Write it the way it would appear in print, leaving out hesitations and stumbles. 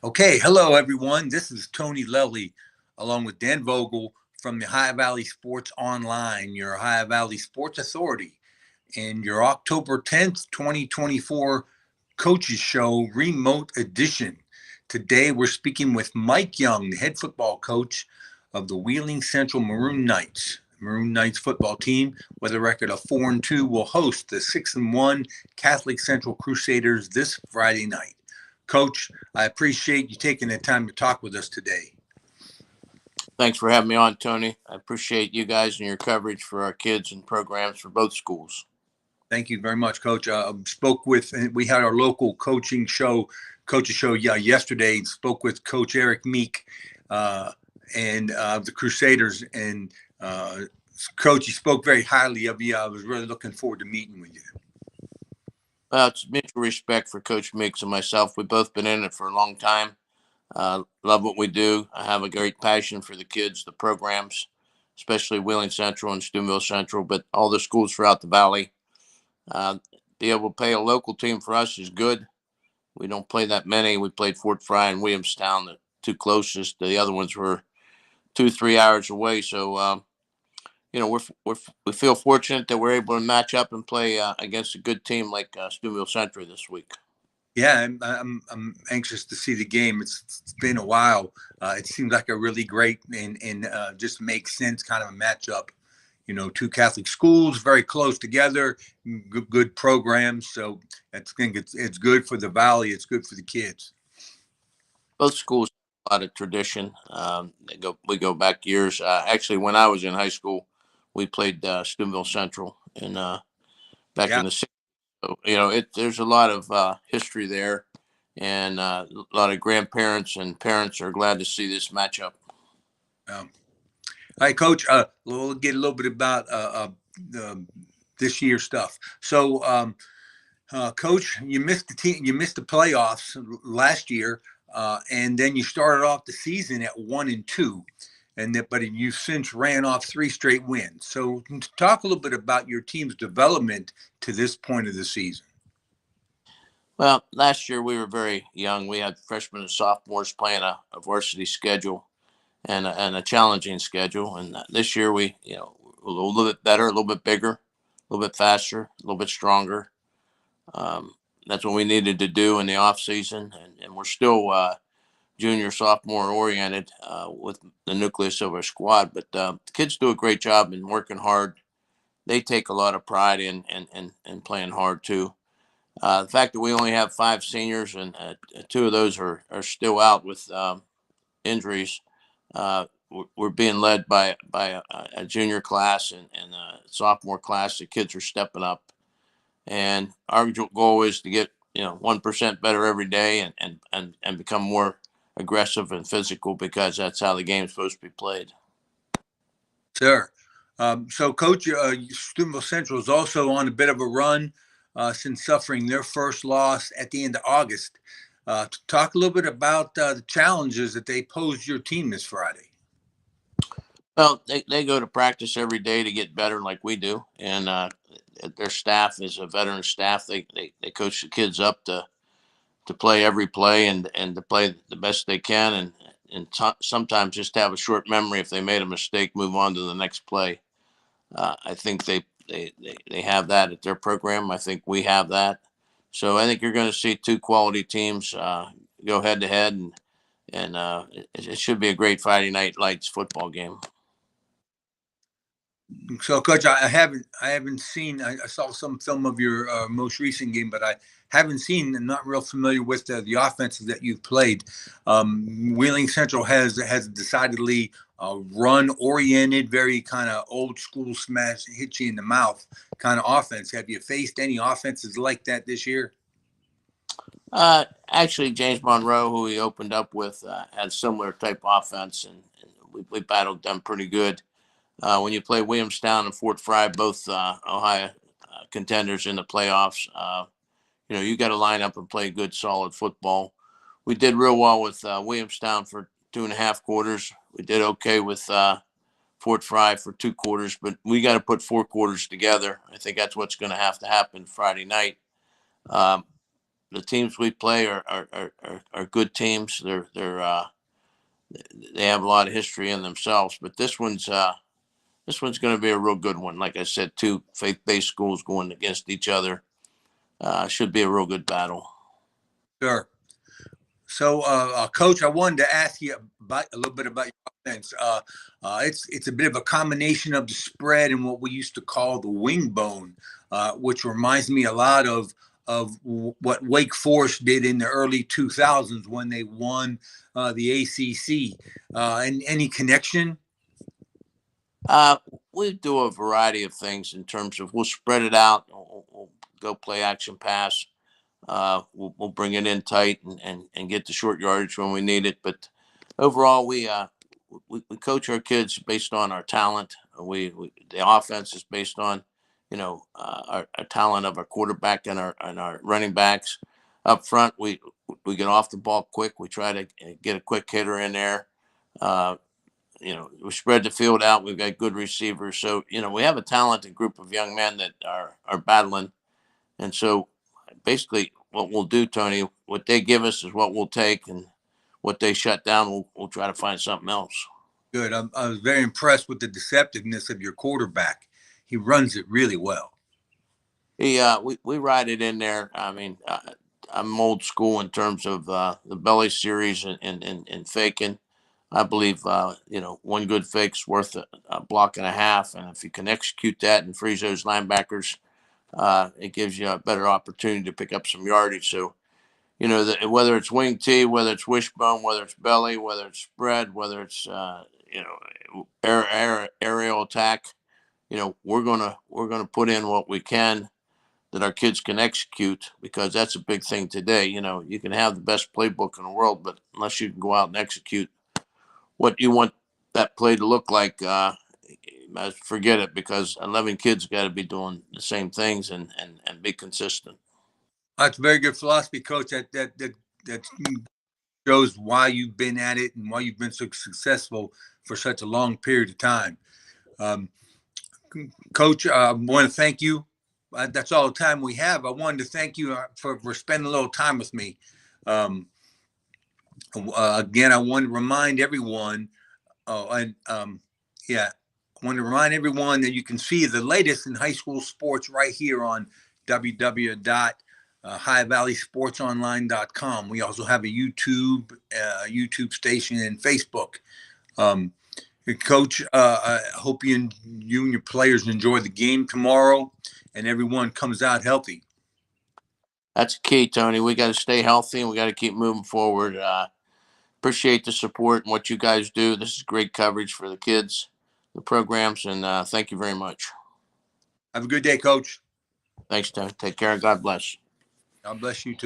Okay, hello everyone. This is Tony Lelly along with Dan Vogel from the Ohio Valley Sports Online, your Ohio Valley Sports Authority, and your October 10th, 2024 Coaches Show Remote Edition. Today we're speaking with Mike Young, the head football coach of the Wheeling Central Maroon Knights. Maroon Knights football team, with a record of 4-2, will host the 6-1 Catholic Central Crusaders this Friday night. Coach, I appreciate you taking the time to talk with us today. Thanks for having me on, Tony. I appreciate you guys and your coverage for our kids and programs for both schools. Thank you very much, Coach. We had our local coaches show yesterday, and spoke with Coach Eric Meek and the Crusaders. And Coach, he spoke very highly of you. I was really looking forward to meeting with you. It's mutual respect for Coach Meeks and myself. We've both been in it for a long time. Love what we do. I have a great passion for the kids, the programs, especially Wheeling Central and Steubenville Central, but all the schools throughout the valley. Be able to play a local team for us is good. We don't play that many. We played Fort Fry and Williamstown, the two closest. The other ones were 2-3 hours away. So, we feel fortunate that we're able to match up and play against a good team like Steubenville Central this week. Yeah, I'm anxious to see the game. It's been a while. It seems like a really great and just makes sense kind of a matchup. You know, two Catholic schools very close together, good programs. So I think it's good for the valley. It's good for the kids. Both schools have a lot of tradition. We go back years. Actually, when I was in high school, we played Steubenville Central in back in the 60s. So, there's a lot of history there, and a lot of grandparents and parents are glad to see this matchup. All right, Coach. We'll get a little bit about this year's stuff. So, Coach, you missed the playoffs last year, and then you started off the season at 1-2. But you've since ran off 3 straight wins. So talk a little bit about your team's development to this point of the season. Well, last year we were very young. We had freshmen and sophomores playing a varsity schedule and a challenging schedule. And this year we, a little bit better, a little bit bigger, a little bit faster, a little bit stronger. That's what we needed to do in the off season, and we're still junior, sophomore oriented with the nucleus of our squad. But the kids do a great job in working hard. They take a lot of pride in playing hard too. The fact that we only have 5 seniors and 2 of those are still out with injuries. We're being led by a junior class and a sophomore class. The kids are stepping up, and our goal is to get 1% better every day and become more aggressive and physical, because that's how the game's supposed to be played. Sure. So, Coach, Steubenville Central is also on a bit of a run since suffering their first loss at the end of August. Talk a little bit about the challenges that they posed your team this Friday. Well, they go to practice every day to get better like we do, and their staff is a veteran staff. They coach the kids up to play every play and to play the best they can, and sometimes just have a short memory. If they made a mistake, move on to the next play. I think they have that at their program. I think we have that. So I think you're going to see 2 quality teams go head to head, and it should be a great Friday Night Lights football game. So, Coach, I haven't seen. I saw some film of your most recent game, but I haven't seen. I'm not real familiar with the offenses that you've played. Wheeling Central has decidedly run-oriented, very kind of old school smash, hit you in the mouth kind of offense. Have you faced any offenses like that this year? Actually, James Monroe, who we opened up with, had similar type offense, and we battled them pretty good. When you play Williamstown and Fort Fry, both Ohio contenders in the playoffs, you got to line up and play good, solid football. We did real well with Williamstown for 2.5 quarters. We did okay with Fort Fry for 2 quarters, but we got to put 4 quarters together. I think that's what's going to happen Friday night. the teams we play are good teams. They have a lot of history in themselves, but this one's going to be a real good one. Like I said, two faith-based schools going against each other. Should be a real good battle. Sure. So, Coach, I wanted to ask you about a little bit about your offense. It's a bit of a combination of the spread and what we used to call the wing bone, which reminds me a lot of what Wake Forest did in the early 2000s when they won the ACC. And any connection? Uh, we do a variety of things in terms of we'll spread it out. We'll go play action pass. We'll bring it in tight and get the short yardage when we need it. But overall, we coach our kids based on our talent. The offense is based on our talent of our quarterback and our running backs. Up front, we get off the ball quick. We try to get a quick hitter in there. Uh, we spread the field out. We've got good receivers. So, we have a talented group of young men that are battling. And so basically what we'll do, Tony, what they give us is what we'll take, and what they shut down, we'll try to find something else. Good. I was very impressed with the deceptiveness of your quarterback. He runs it really well. We ride it in there. I mean, I'm old school in terms of the belly series and faking. I believe, one good fake's worth a block and a half. And if you can execute that and freeze those linebackers, it gives you a better opportunity to pick up some yardage. So, whether it's wing T, whether it's wishbone, whether it's belly, whether it's spread, whether it's, aerial attack, we're gonna put in what we can that our kids can execute, because that's a big thing today. You can have the best playbook in the world, but unless you can go out and execute what you want that play to look like, forget it, because 11 kids got to be doing the same things and be consistent. That's a very good philosophy, Coach. That shows why you've been at it and why you've been so successful for such a long period of time. Um, Coach, I want to thank you. That's all the time we have. I wanted to thank you for spending a little time with me. Um, Again, I want to remind everyone, yeah, I want to remind everyone that you can see the latest in high school sports right here on www.highvalleysportsonline.com. We also have a YouTube station and Facebook. Um, Coach, I hope you and your players enjoy the game tomorrow, and everyone comes out healthy. That's key, Tony. We got to stay healthy and we got to keep moving forward. Appreciate the support and what you guys do. This is great coverage for the kids, the programs, and thank you very much. Have a good day, Coach. Thanks, Tony. Take care and God bless. God bless you too.